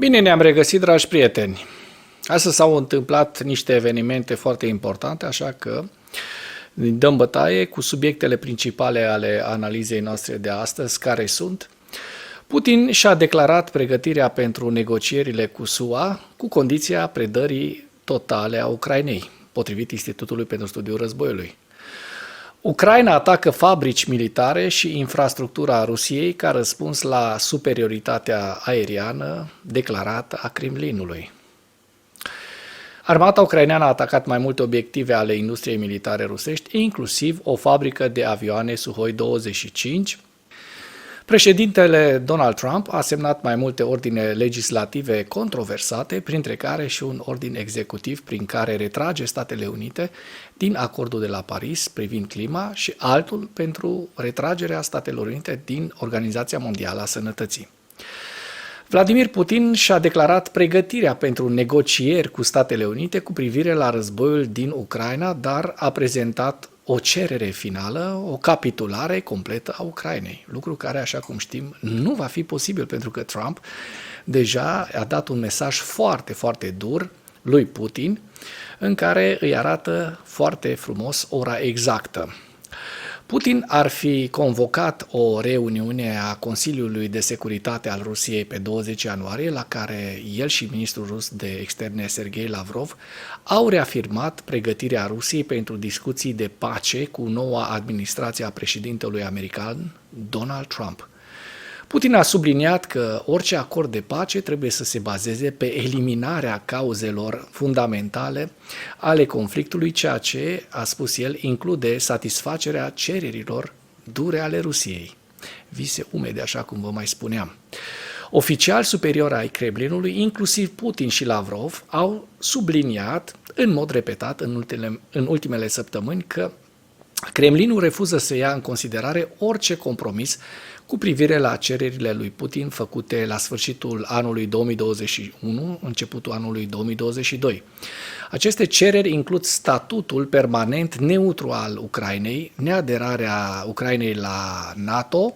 Bine ne-am regăsit, dragi prieteni. Astăzi s-au întâmplat niște evenimente foarte importante, așa că dăm bătaie cu subiectele principale ale analizei noastre de astăzi, care sunt: Putin și-a declarat pregătirea pentru negocierile cu SUA cu condiția predării totale a Ucrainei, potrivit Institutului pentru Studiul Războiului. Ucraina atacă fabrici militare și infrastructura Rusiei ca răspuns la superioritatea aeriană declarată a Kremlinului. Armata ucraineană a atacat mai multe obiective ale industriei militare rusești, inclusiv o fabrică de avioane Suhoi 25. Președintele Donald Trump a semnat mai multe ordine legislative controversate, printre care și un ordin executiv prin care retrage Statele Unite din acordul de la Paris privind clima și altul pentru retragerea Statelor Unite din Organizația Mondială a Sănătății. Vladimir Putin și-a declarat pregătirea pentru negocieri cu Statele Unite cu privire la războiul din Ucraina, dar a prezentat o cerere finală, o capitulare completă a Ucrainei, lucru care, așa cum știm, nu va fi posibil pentru că Trump deja a dat un mesaj foarte, foarte dur lui Putin, în care îi arată foarte frumos ora exactă. Putin ar fi convocat o reuniune a Consiliului de Securitate al Rusiei pe 20 ianuarie, la care el și ministrul rus de externe Sergei Lavrov au reafirmat pregătirea Rusiei pentru discuții de pace cu noua administrație a președintelui american Donald Trump. Putin a subliniat că orice acord de pace trebuie să se bazeze pe eliminarea cauzelor fundamentale ale conflictului, ceea ce, a spus el, include satisfacerea cererilor dure ale Rusiei. Vise umede, așa cum vă mai spuneam. Oficiali superiori ai Kremlinului, inclusiv Putin și Lavrov, au subliniat în mod repetat în ultimele săptămâni că Kremlinul refuză să ia în considerare orice compromis cu privire la cererile lui Putin făcute la sfârșitul anului 2021, începutul anului 2022. Aceste cereri includ statutul permanent neutru al Ucrainei, neaderarea Ucrainei la NATO,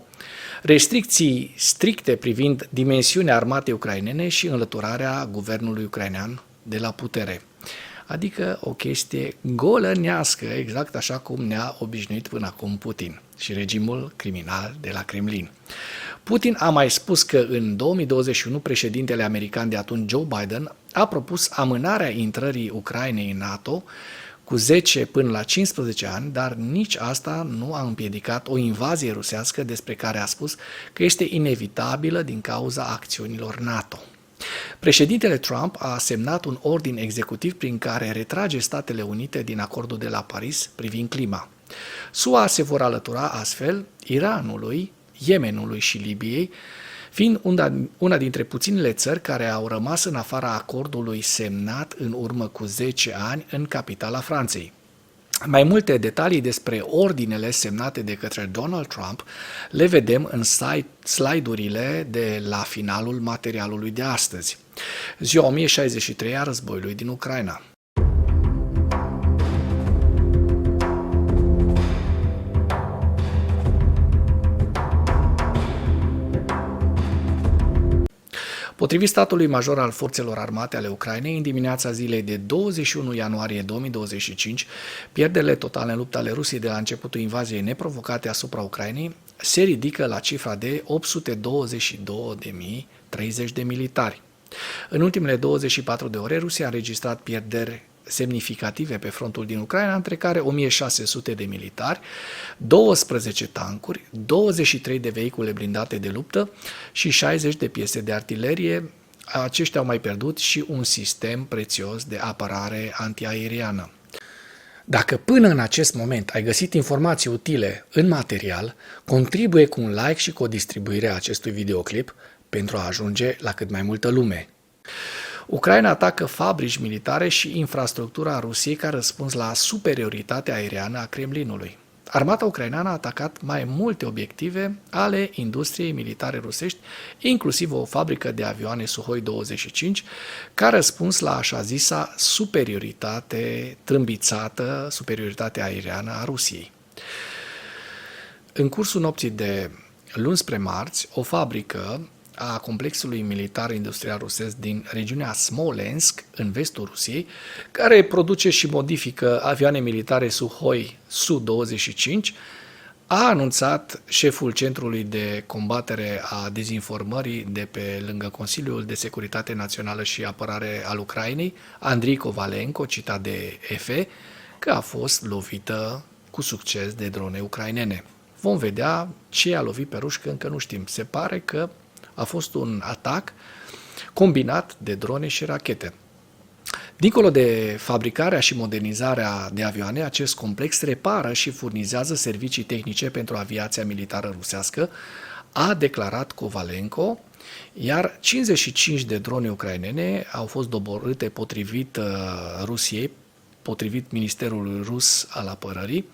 restricții stricte privind dimensiunea armatei ucrainene și înlăturarea guvernului ucrainean de la putere. Adică o chestie golănească, exact așa cum ne-a obișnuit până acum Putin și regimul criminal de la Kremlin. Putin a mai spus că în 2021 președintele american de atunci, Joe Biden, a propus amânarea intrării Ucrainei în NATO cu 10 până la 15 ani, dar nici asta nu a împiedicat o invazie rusească despre care a spus că este inevitabilă din cauza acțiunilor NATO. Președintele Trump a semnat un ordin executiv prin care retrage Statele Unite din acordul de la Paris privind clima. SUA se vor alătura astfel Iranului, Yemenului și Libiei, fiind una dintre puținele țări care au rămas în afara acordului semnat în urmă cu 10 ani în capitala Franței. Mai multe detalii despre ordinele semnate de către Donald Trump le vedem în slide-urile de la finalul materialului de astăzi. Ziua 1063 a războiului din Ucraina. Potrivit statului major al forțelor armate ale Ucrainei, în dimineața zilei de 21 ianuarie 2025, pierderile totale în lupta ale Rusiei de la începutul invaziei neprovocate asupra Ucrainei se ridică la cifra de 822.030 de militari. În ultimele 24 de ore, Rusia a înregistrat pierderi semnificative pe frontul din Ucraina, între care 1600 de militari, 12 tancuri, 23 de vehicule blindate de luptă și 60 de piese de artilerie. Aceștia au mai pierdut și un sistem prețios de apărare antiaeriană. Dacă până în acest moment ai găsit informații utile în material, contribuie cu un like și cu o distribuire a acestui videoclip pentru a ajunge la cât mai multă lume. Ucraina atacă fabrici militare și infrastructura Rusiei ca răspuns la superioritatea aeriană a Kremlinului. Armata ucraineană a atacat mai multe obiective ale industriei militare rusești, inclusiv o fabrică de avioane Suhoi 25, ca răspuns la așa zisa superioritate trâmbițată, superioritatea aeriană a Rusiei. În cursul nopții de luni spre marți, o fabrică a complexului militar industrial rusesc din regiunea Smolensk, în vestul Rusiei, care produce și modifică avioane militare Suhoi Su-25, a anunțat șeful Centrului de Combatere a Dezinformării de pe lângă Consiliul de Securitate Națională și Apărare al Ucrainei, Andrei Kovalenko, citat de EFE, că a fost lovită cu succes de drone ucrainene. Vom vedea ce a lovit pe ruși, că încă nu știm. Se pare că a fost un atac combinat de drone și rachete. Dincolo de fabricarea și modernizarea de avioane, acest complex repară și furnizează servicii tehnice pentru aviația militară rusească, a declarat Kovalenko, iar 55 de drone ucrainene au fost doborâte potrivit Rusiei, potrivit Ministerului Rus al Apărării,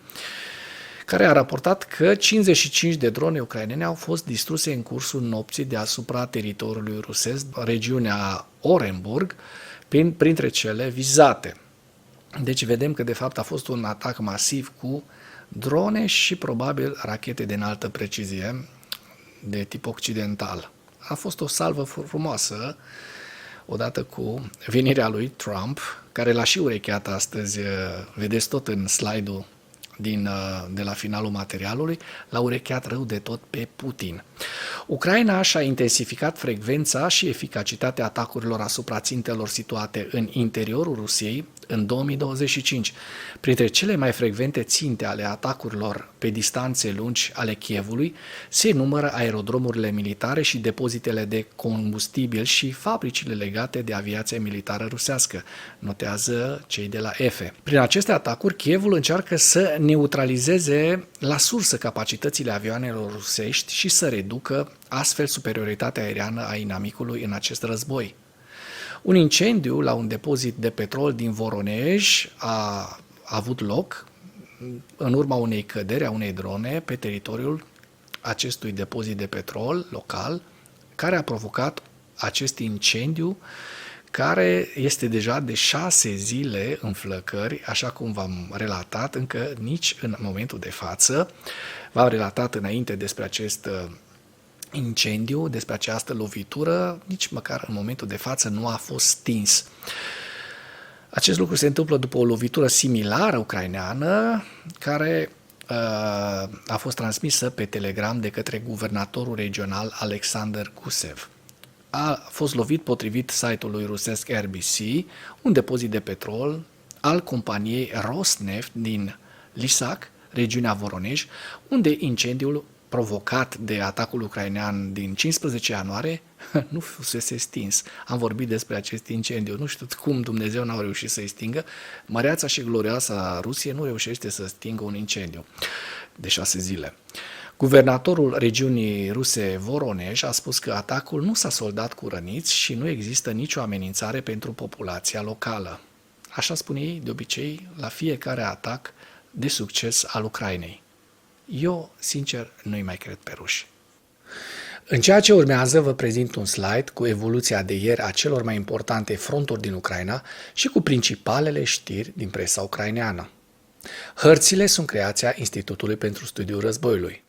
care a raportat că 55 de drone ucrainene au fost distruse în cursul nopții deasupra teritoriului rusesc, regiunea Orenburg, printre cele vizate. Deci vedem că de fapt a fost un atac masiv cu drone și probabil rachete de înaltă precizie de tip occidental. A fost o salvă frumoasă odată cu venirea lui Trump, care l-a și urecheat astăzi, vedeți tot în slide-ul de la finalul materialului, l-a urecheat rău de tot pe Putin. Ucraina și-a intensificat frecvența și eficacitatea atacurilor asupra țintelor situate în interiorul Rusiei în 2025. Printre cele mai frecvente ținte ale atacurilor pe distanțe lungi ale Kievului se numără aerodromurile militare și depozitele de combustibil și fabricile legate de aviația militară rusească, notează cei de la EFE. Prin aceste atacuri, Kievul încearcă să neutralizeze la sursă capacitățile avioanelor rusești și să reducă astfel superioritatea aeriană a inamicului în acest război. Un incendiu la un depozit de petrol din Voronej a avut loc în urma unei căderi a unei drone pe teritoriul acestui depozit de petrol local, care a provocat acest incendiu, care este deja de 6 zile în flăcări, așa cum v-am relatat, încă nici în momentul de față. V-am relatat înainte despre acest incendiu, despre această lovitură, nici măcar în momentul de față nu a fost stins. Acest lucru se întâmplă după o lovitură similară ucraineană, care a fost transmisă pe Telegram de către guvernatorul regional Alexander Gusev. A fost lovit, potrivit site-ului rusesc RBC, un depozit de petrol al companiei Rosneft din Lisac, regiunea Voronej, unde incendiul provocat de atacul ucrainean din 15 ianuarie nu fusese stins. Am vorbit despre acest incendiu. Nu știu cum Dumnezeu n-a reușit să-i stingă. Măreața și glorioasa Rusie nu reușește să stingă un incendiu de 6 zile. Guvernatorul regiunii ruse Voronej a spus că atacul nu s-a soldat cu răniți și nu există nicio amenințare pentru populația locală. Așa spune ei de obicei la fiecare atac de succes al Ucrainei. Eu, sincer, nu-i mai cred pe ruși. În ceea ce urmează, vă prezint un slide cu evoluția de ieri a celor mai importante fronturi din Ucraina și cu principalele știri din presa ucraineană. Hărțile sunt creația Institutului pentru Studiul Războiului.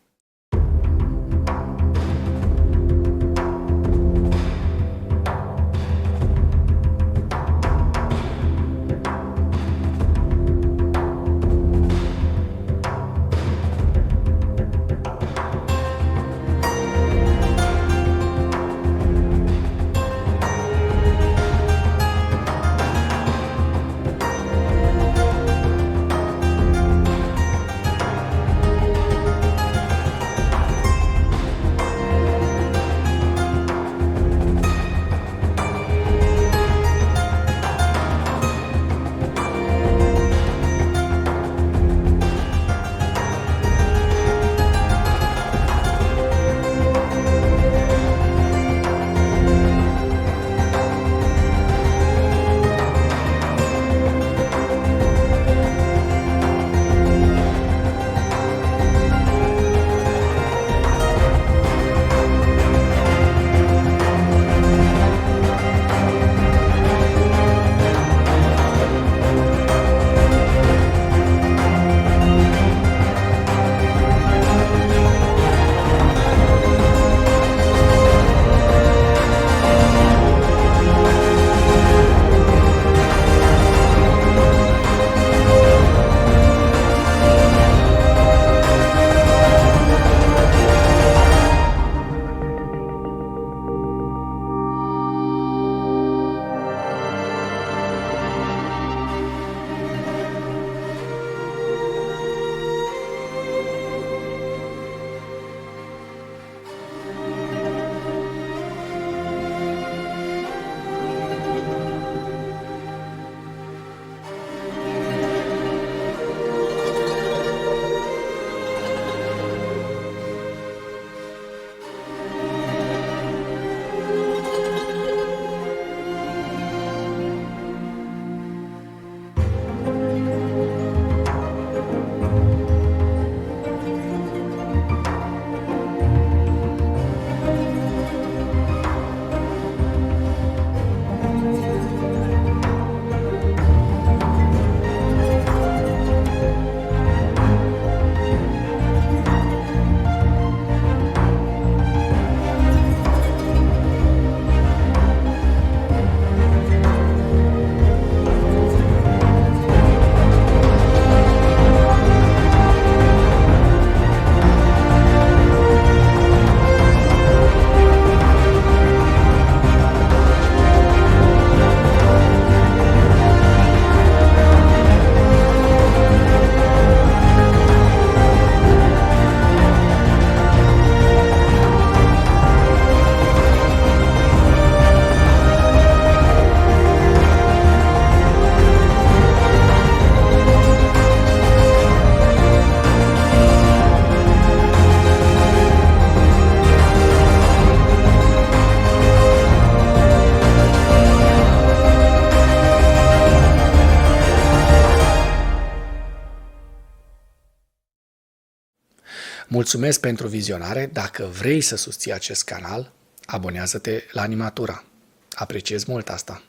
Mulțumesc pentru vizionare. Dacă vrei să susții acest canal, abonează-te la Animatura. Apreciez mult asta.